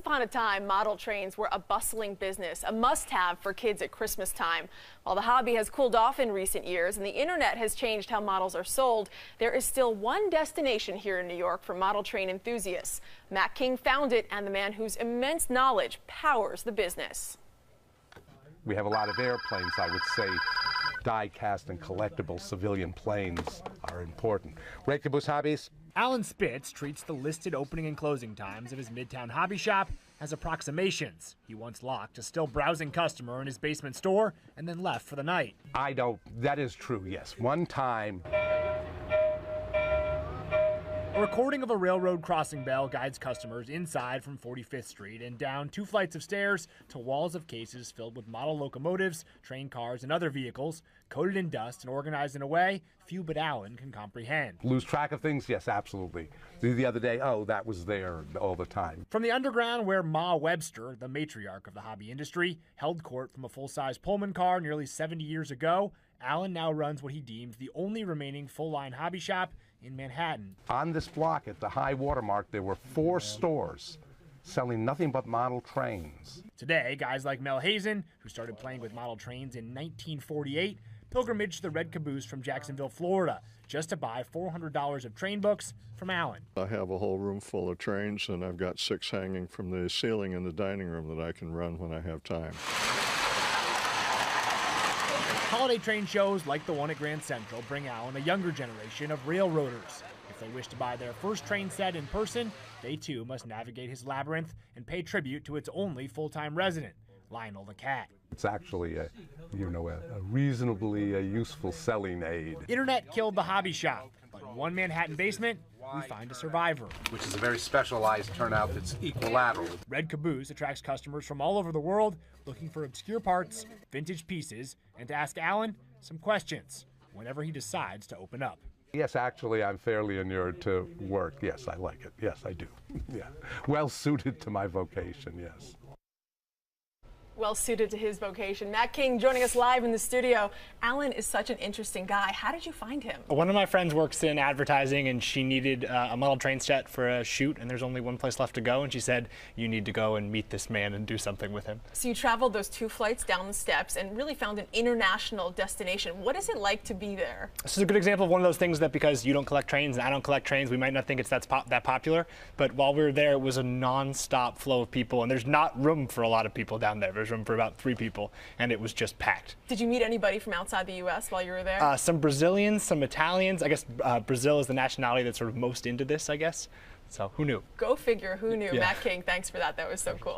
upon a time, model trains were a bustling business, a must-have for kids at Christmas time. While the hobby has cooled off in recent years and the internet has changed how models are sold, there is still one destination here in New York for model train enthusiasts. Matt King found it, and the man whose immense knowledge powers the business. We have a lot of airplanes, I would say. Die-cast and collectible civilian planes are important. Red Caboose Hobbies. Alan Spitz treats the listed opening and closing times of his Midtown hobby shop as approximations. He once locked a still browsing customer in his basement store and then left for the night. That is true, yes. One time. A recording of a railroad crossing bell guides customers inside from 45th Street and down 2 flights of stairs to walls of cases filled with model locomotives, train cars, and other vehicles, coated in dust and organized in a way few but Alan can comprehend. Lose track of things? Yes, absolutely. The other day, that was there all the time. From the underground where Ma Webster, the matriarch of the hobby industry, held court from a full-size Pullman car nearly 70 years ago, Alan now runs what he deems the only remaining full-line hobby shop in Manhattan. On this block at the high water mark, there were 4 stores selling nothing but model trains. Today, guys like Mel Hazen, who started playing with model trains in 1948, pilgrimaged the Red Caboose from Jacksonville, Florida, just to buy $400 of train books from Alan. I have a whole room full of trains, and I've got 6 hanging from the ceiling in the dining room that I can run when I have time. Holiday train shows like the one at Grand Central bring Alan a younger generation of railroaders. If they wish to buy their first train set in person, they too must navigate his labyrinth and pay tribute to its only full-time resident, Lionel the cat. It's actually a reasonably useful selling aid. Internet killed the hobby shop, but in one Manhattan basement, we find a survivor. Which is a very specialized turnout that's equilateral. Red Caboose attracts customers from all over the world looking for obscure parts, vintage pieces, and to ask Alan some questions whenever he decides to open up. Yes, actually, I'm fairly inured to work. Yes, I like it. Yes, I do. Yeah. Well suited to my vocation, yes. Well suited to his vocation. Matt King joining us live in the studio. Alan is such an interesting guy. How did you find him? One of my friends works in advertising, and she needed a model train set for a shoot, and there's only one place left to go, and she said, you need to go and meet this man and do something with him. So you traveled those 2 flights down the steps and really found an international destination. What is it like to be there? This is a good example of one of those things that because you don't collect trains and I don't collect trains, we might not think it's that popular, but while we were there, it was a non-stop flow of people, and there's not room for a lot of people down there. There's room for about 3 people, and it was just packed. Did you meet anybody from outside the U.S. while you were there? Some Brazilians, some Italians. I guess Brazil is the nationality that's sort of most into this, I guess. So who knew? Go figure, who knew? Yeah. Matt King, thanks for that. That was so cool.